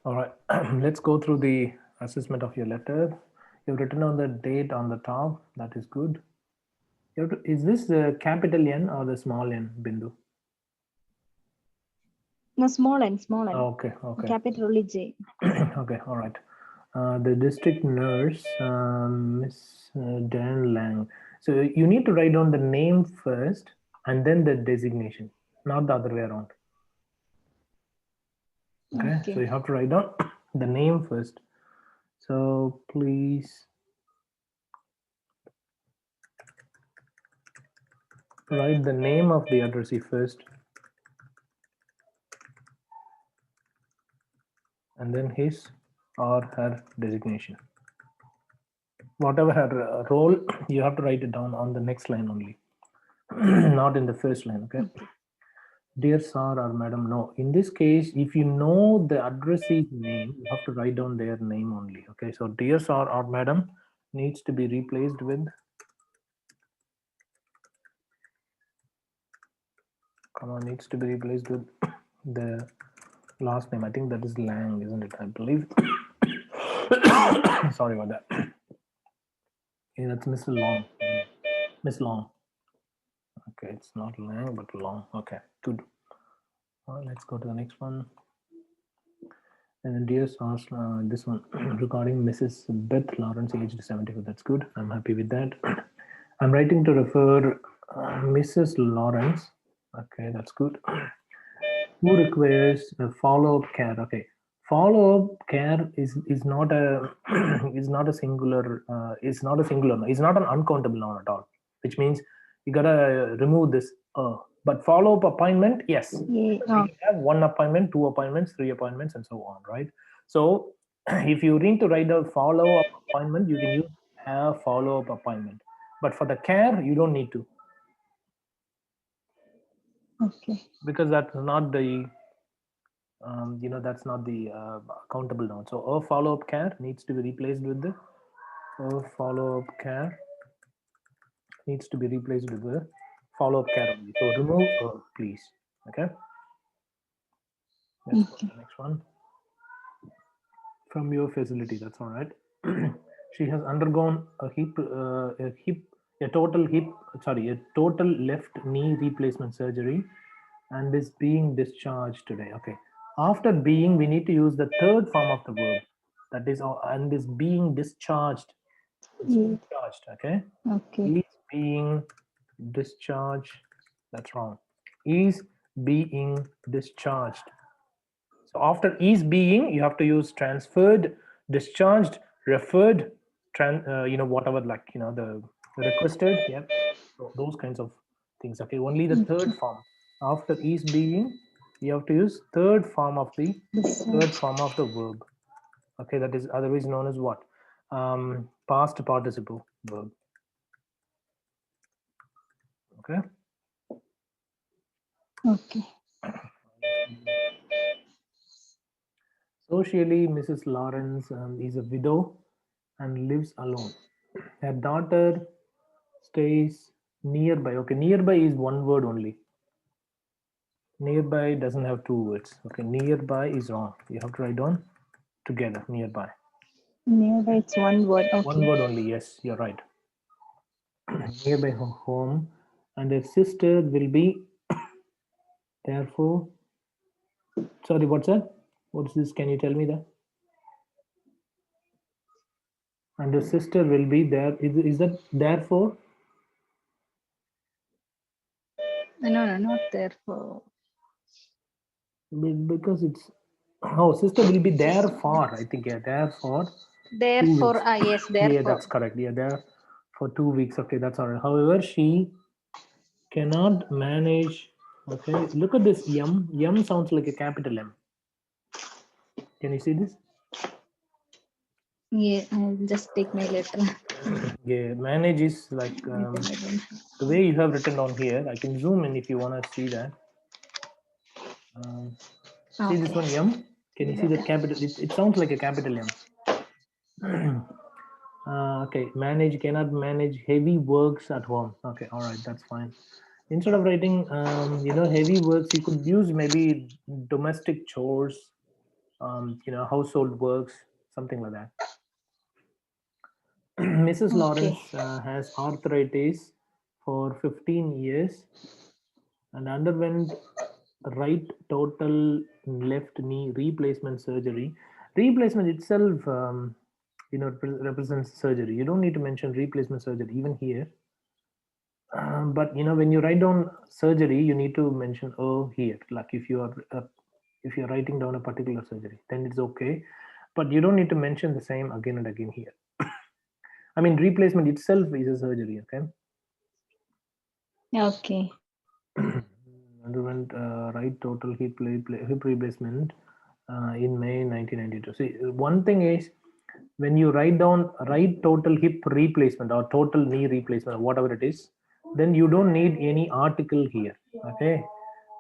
All right, let's go through the assessment of your letter. You've written on the date on the top. That is good. Is this the capital N or the small n, Bindu? No, small n, small n. Okay, okay. Capital only J. Okay, all right. The district nurse, Miss Dan Lang. So you need to write down the name first and then the designation, not the other way around. Okay, so you have to write down the name first. So please write the name of the addressee first, and then his or her designation. Whatever her role, you have to write it down on the next line only, not in the first line. Okay. Dear sir or madam, no. In this case, if you know the addressee's name, you have to write down their name only. Okay, so dear sir or madam needs to be replaced with, needs to be replaced with the last name. I think that is Lang, isn't it? I believe. Sorry about that. Yeah, that's Miss Long. Miss Long. Okay, it's not Lang, but Long. Okay, good. Let's go to the next one. And dear source, this one regarding Mrs. Beth Lawrence, aged 74. That's good. I'm happy with that. I'm writing to refer Mrs. Lawrence. Okay, that's good. Who requires a follow-up care? Okay, follow-up care is not a is not a singular. It's not a singular. It's not an uncountable noun at all. Which means you gotta remove this. But follow-up appointment, yes. You have one appointment, two appointments, three appointments, and so on, right? So if you need to write a follow-up appointment, you can use a follow-up appointment. But for the care, you don't need to. Okay. Because that's not the that's not the countable noun. So a follow-up care needs to be replaced with the follow-up care needs to be replaced with the follow-up care only. So remove please. Okay. Let's go to the next one. From your facility, that's all right. She has undergone a total left knee replacement surgery and is being discharged today. Okay. After being, we need to use the third form of the verb. That is, and is being discharged. It's discharged. Okay. Okay. Is being discharged. That's wrong. Is being discharged. So after is being, you have to use transferred, discharged, referred, whatever, like, the requested. Yeah. So those kinds of things. Okay. Only the third form. After is being, you have to use third form of the verb. Okay. That is otherwise known as what? Past participle verb. Okay. Okay. Socially, Mrs. Lawrence is a widow and lives alone. Her daughter stays nearby. Okay, nearby is one word only. Nearby doesn't have two words. Okay, nearby is wrong. You have to write down together, nearby. Nearby, it's one word. Okay. One word only. Yes, you're right. Nearby her home, and her sister will be. Therefore, sorry, what's that? What's this? Can you tell me that? And her sister will be there. Is that therefore? No, not therefore. Because it's sister will be there for, I think, yeah, therefore. Therefore, yes, therefore. Yeah, that's correct. Yeah, there for 2 weeks. Okay, that's all right. However, she cannot manage. Okay, look at this M. M sounds like a capital M. Can you see this? Yeah, I'll just take my letter. Yeah, manage is like the way you have written down here. I can zoom in if you want to see that. See this one, M? Can you see that capital? It sounds like a capital M. Okay, manage, cannot manage heavy works at home. Okay, all right, that's fine. Instead of writing, heavy works, you could use maybe domestic chores, household works, something like that. Mrs. Okay. Lawrence has arthritis for 15 years and underwent right total left knee replacement surgery. Replacement itself, represents surgery. You don't need to mention replacement surgery even here. But when you write down surgery, you need to mention here. Like if you're writing down a particular surgery, then it's okay. But you don't need to mention the same again and again here. I mean, replacement itself is a surgery. Okay. Okay. Underwent right total hip replacement in May 1992. See, one thing is when you write down right total hip replacement or total knee replacement or whatever it is, then you don't need any article here. Okay.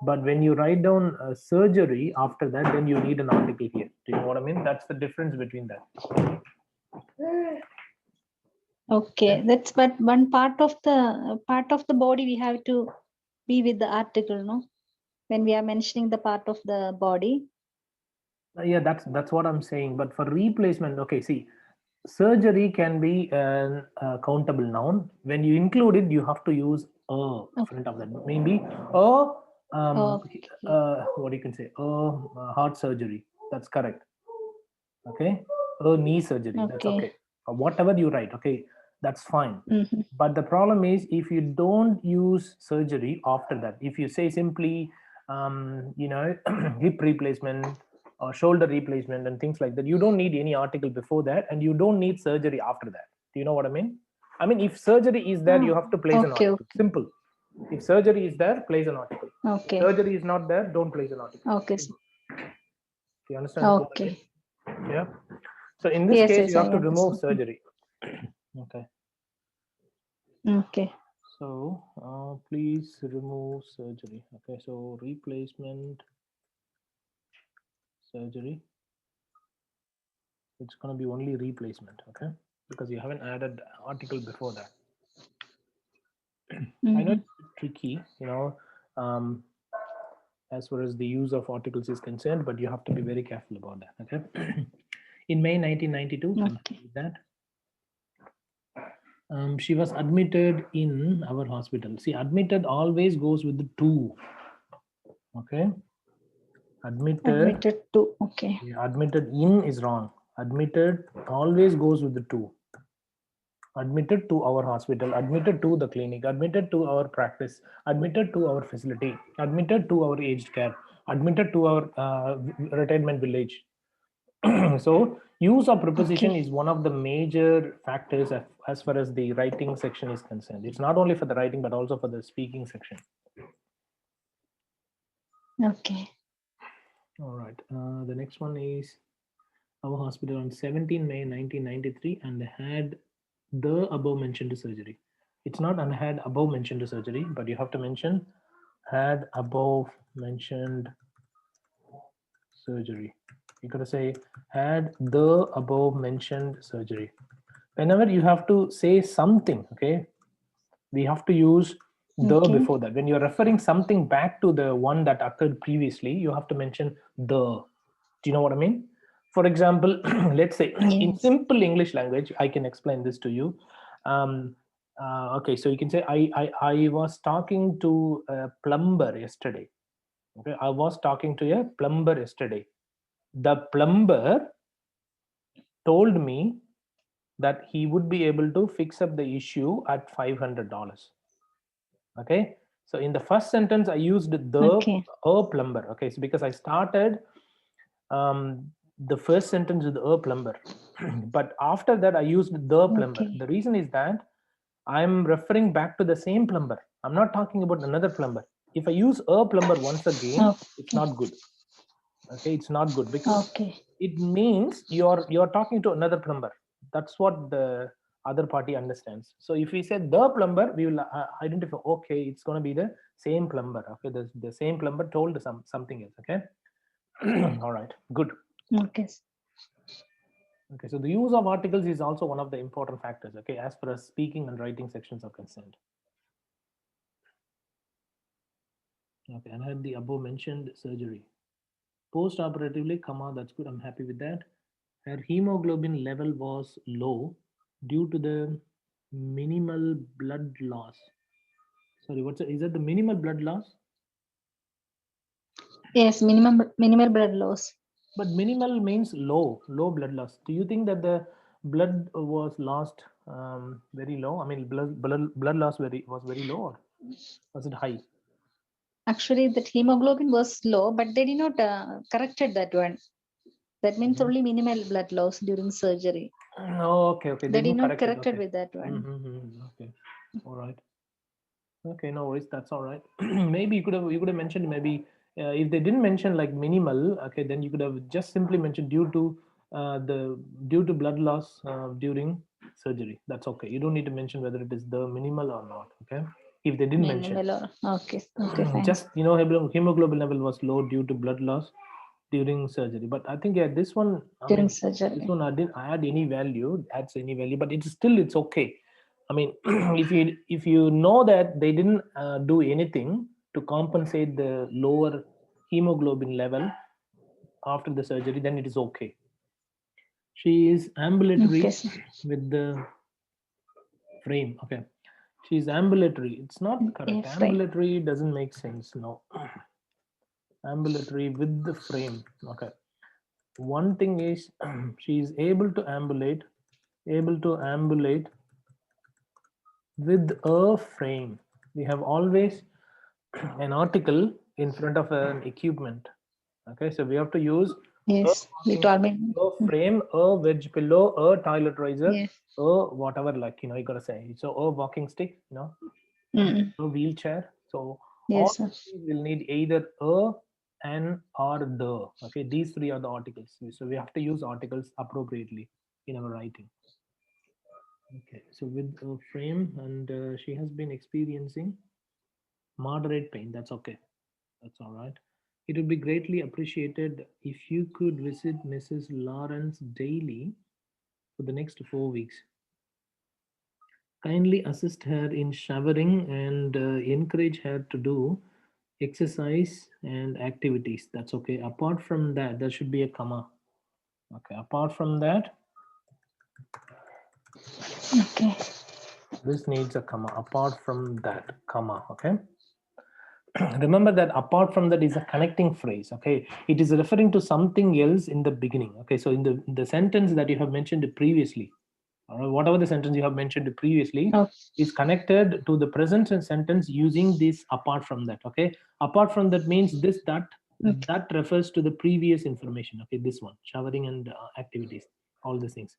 But when you write down surgery after that, then you need an article here. Do you know what I mean? That's the difference between that. Okay. That's but one part of the body we have to be with the article, no? When we are mentioning the part of the body. Yeah, that's what I'm saying. But for replacement, okay, see, surgery can be an countable noun. When you include it, you have to use a front of that. Maybe Okay. what you can say, heart surgery. That's correct. Okay, knee surgery. That's Okay. okay. Whatever you write, okay, that's fine. Mm-hmm. But the problem is if you don't use surgery after that, if you say simply hip replacement or shoulder replacement and things like that, you don't need any article before that, and you don't need surgery after that. Do you know what I mean? I mean, if surgery is there, you have to place an Okay. article. Simple. If surgery is there, place an article. Okay. If surgery is not there, don't place an article. Okay. Simple. Do you understand what I mean? Okay. Yeah. So in this Yes, case, yes, you I have to remove understand. surgery. Okay. Okay. So please remove surgery. Okay. So replacement surgery. It's going to be only replacement. Okay. Because you haven't added article before that. I know it's tricky, as far as the use of articles is concerned, but you have to be very careful about that. Okay. In May 1992, Okay. that she was admitted in our hospital. See, admitted always goes with the to. Okay. Admitted to. Okay. Yeah, admitted in is wrong. Admitted always goes with the to. Admitted to our hospital, admitted to the clinic, admitted to our practice, admitted to our facility, admitted to our aged care, admitted to our retirement village. So use of preposition Okay. is one of the major factors as far as the writing section is concerned. It's not only for the writing but also for the speaking section. Okay. All right. The next one is our hospital on 17 May 1993 and had the above mentioned surgery. It's not and had above mentioned surgery, but you have to mention had above mentioned surgery. You gotta say had the above mentioned surgery. Whenever you have to say something, okay, we have to use the Okay. before that. When you're referring something back to the one that occurred previously, you have to mention the. Do you know what I mean? For example, let's say in Yes. simple English language, I can explain this to you. Okay, so you can say I was talking to a plumber yesterday. Okay, I was talking to a plumber yesterday. The plumber told me that he would be able to fix up the issue at $500. Okay, so in the first sentence I used the Okay. a plumber. Okay, so because I started the first sentence with a plumber, but after that I used the plumber. Okay. The reason is that I'm referring back to the same plumber. I'm not talking about another plumber. If I use a plumber once again, it's Okay. not good. Okay, it's not good because Okay. it means you're talking to another plumber. That's what the other party understands. So if we say the plumber, we will identify, okay, it's going to be the same plumber. Okay, the same plumber told something else. Okay. All right, good. Okay. Okay, so the use of articles is also one of the important factors, okay, as far as speaking and writing sections are concerned. Okay, and I had the above mentioned surgery. Post-operatively, comma, that's good. I'm happy with that. Her hemoglobin level was low due to the minimal blood loss. Sorry, is that the minimal blood loss? Yes, minimal blood loss. But minimal means low blood loss. Do you think that the blood was lost very low? I mean, blood loss was very low, or was it high? Actually, that hemoglobin was low, but they did not corrected that one. That means Mhm. only minimal blood loss during surgery. Oh, okay. They They did didn't not correct it. corrected Okay. with that one. Okay. All right. Okay, no worries. That's all right. Maybe you could have mentioned, maybe if they didn't mention like minimal. Okay, then you could have just simply mentioned the due to blood loss during surgery. That's okay. You don't need to mention whether it is the minimal or not. Okay, if they didn't mention. Minimal or okay, fine. Just hemoglobin level was low due to blood loss during surgery. But I think, yeah, this one, I During mean, this surgery. one I didn't add any value, adds any value, but it's okay. I mean, if you know that they didn't do anything to compensate the lower hemoglobin level after the surgery, then it is okay. She is Okay, ambulatory sir. with the frame. Okay, she's ambulatory. It's not Yeah, correct. fine. Ambulatory doesn't make sense. No, ambulatory with the frame. Okay, one thing is she is able to ambulate with a frame. We have always an article in front of an equipment. Okay, so we have to use a Yes, you walking told stick, me. a frame, a wedge pillow, a toilet riser, Yes. a whatever, like, you gotta say. So a walking stick, Mm. a wheelchair. So all Yes, sir. these will need either a, an, or the. Okay, these three are the articles. So we have to use articles appropriately in our writing. Okay, so with a frame, and she has been experiencing moderate pain. That's okay. That's all right. It would be greatly appreciated if you could visit Mrs. Lawrence daily for the next 4 weeks. Kindly assist her in showering and encourage her to do exercise and activities. That's okay. Apart from that, there should be a comma. Okay. Apart from that, Okay. this needs a comma. Apart from that, comma. Okay. Remember that apart from that is a connecting phrase. Okay, it is referring to something else in the beginning. Okay, so in the sentence that you have mentioned previously, or whatever the sentence you have mentioned previously, Okay. is connected to the present sentence using this apart from that. Okay, apart from that means this, Okay. that refers to the previous information. Okay, this one, showering and activities, all these things.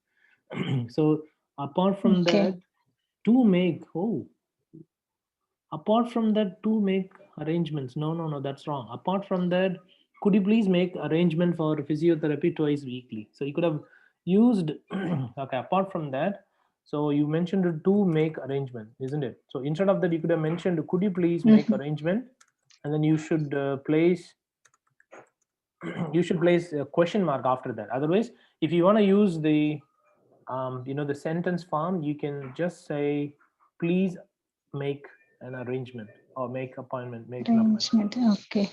So apart from Okay. that, to make, oh, apart from that, to make arrangements. No, that's wrong. Apart from that, could you please make arrangement for physiotherapy twice weekly? So you could have used okay, apart from that, so you mentioned to make arrangement, isn't it? So instead of that, you could have mentioned, could you please make Mhm. arrangement, and then you should place you should place a question mark after that. Otherwise, if you want to use the sentence form, you can just say, please make an arrangement, or make an appointment. Arrangement. Okay.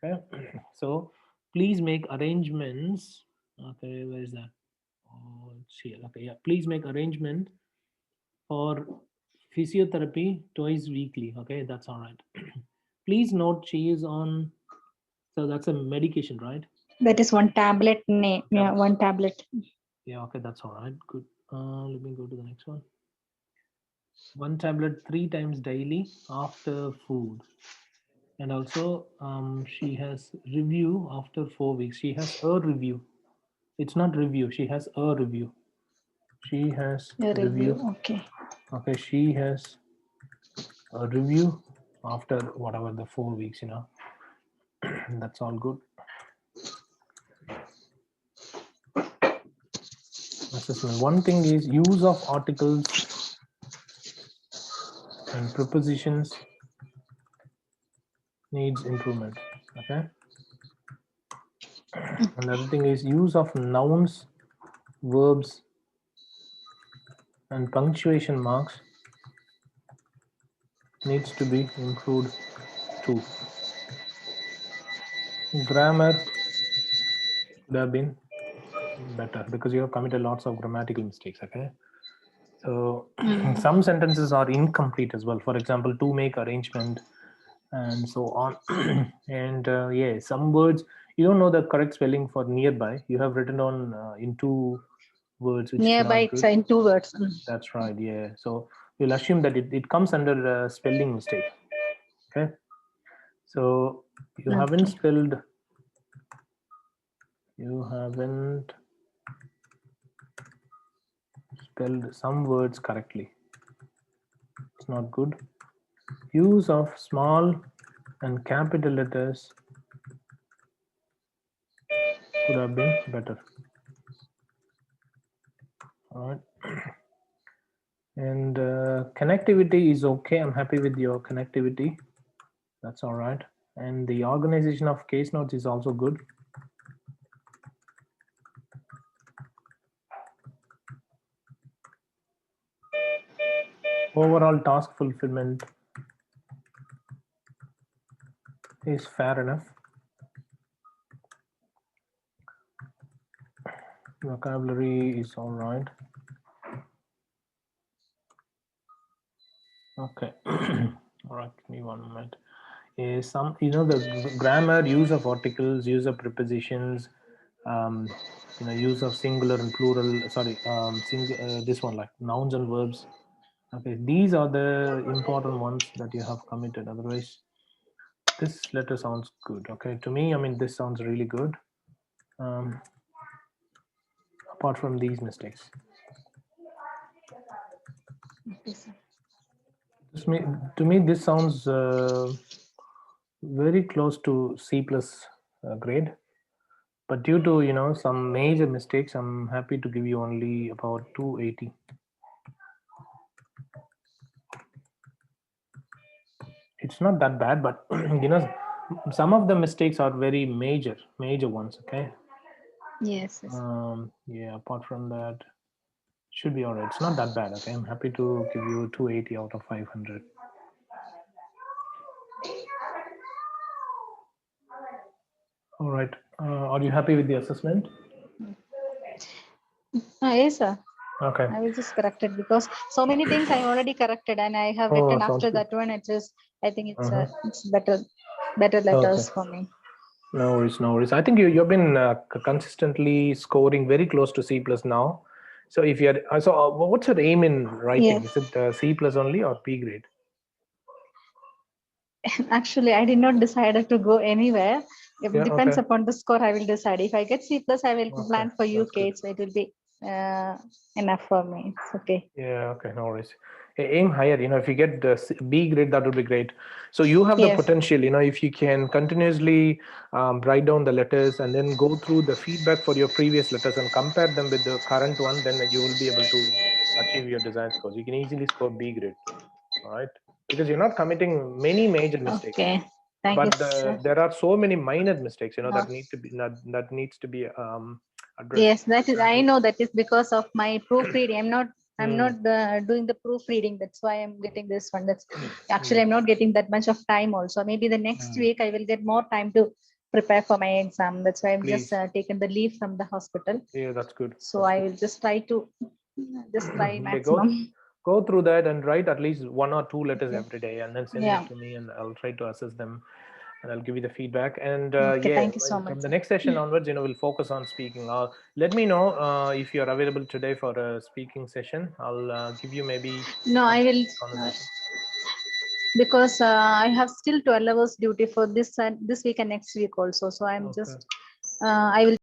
Okay. So please make arrangements. Okay, where is that? Oh, it's here. Okay, yeah, please make arrangement for physiotherapy twice weekly. Okay, that's all right. Please note she is on, so that's a medication, right? That is one tablet name. Yeah, Tablet. one tablet. Yeah, okay, that's all right. Good. Let me go to the next one. One tablet 3 times daily after food. And also, she has review after 4 weeks. She has a review. It's not review. She has a review. She has A review. review. Okay. Okay, she has a review after whatever the 4 weeks. That's all good. Assessment. One thing is use of articles and prepositions needs improvement. Okay. Another thing is use of nouns, verbs, and punctuation marks needs to be improved too. Grammar Could have been better because you have committed lots of grammatical mistakes. Okay. So some sentences are incomplete as well. For example, to make arrangement and so on. And yeah, some words you don't know the correct spelling for nearby. You have written on in two words, which Nearby, is not it's good. in 2 words. That's right. Yeah. So we'll assume that it comes under spelling mistake. Okay. So you haven't spelled. You haven't spelled some words correctly. It's not good. Use of small and capital letters could have been better. All right. And connectivity is okay. I'm happy with your connectivity. That's all right. And the organization of case notes is also good. Overall task fulfillment is fair enough. Vocabulary is all right. Okay. All right, give me 1 moment. Is some, the grammar, use of articles, use of prepositions, use of singular and plural. Sorry, this one, like nouns and verbs. Okay, these are the important ones that you have committed. Otherwise, this letter sounds good. Okay, to me, I mean, this sounds really good. Apart from these mistakes. To me, this sounds very close to C plus grade. But due to some major mistakes, I'm happy to give you only about 280. It's not that bad, but some of the mistakes are very major ones. Okay. Yes. Yeah. Apart from that, should be all right. It's not that bad. Okay. I'm happy to give you 280 out of 500. All right. Are you happy with the assessment? Yes, sir. Okay. I will just correct it because so many things I already corrected and I have written after that one. I think it's better letters for me. No worries. I think you've been consistently scoring very close to C plus now. So if you're what's your aim in writing? Yes. Is it C plus only or B grade? Actually, I did not decide to go anywhere. It depends upon the score. I will decide. If I get C plus, I will plan for UK. So it will be enough for me. It's okay. Yeah. Okay. No worries. Aim higher. If you get the B grade, that would be great. So you have the potential. If you can continuously write down the letters and then go through the feedback for your previous letters and compare them with the current one, then you will be able to achieve your desired scores. You can easily score B grade. All right, because you're not committing many major mistakes. Okay. Thank you, sir. There are so many minor mistakes, that need to be that needs to be addressed. Yes, that is. I know that is because of my proofreading. I'm not doing the proofreading. That's why I'm getting this one. That's actually I'm not getting that much of time. Also, maybe the next week I will get more time to prepare for my exam. That's why I've just taken the leave from the hospital. Yeah, that's good. So I will just try maximum. Go through that and write at least 1 or 2 letters every day, and then send it to me, and I'll try to assess them, and I'll give you the feedback. And thank you so much. From the next session onwards, we'll focus on speaking. Let me know if you're available today for a speaking session. I'll give you maybe. No, I will. Because I have still 12 hours duty for this week and next week also. So I'm just I will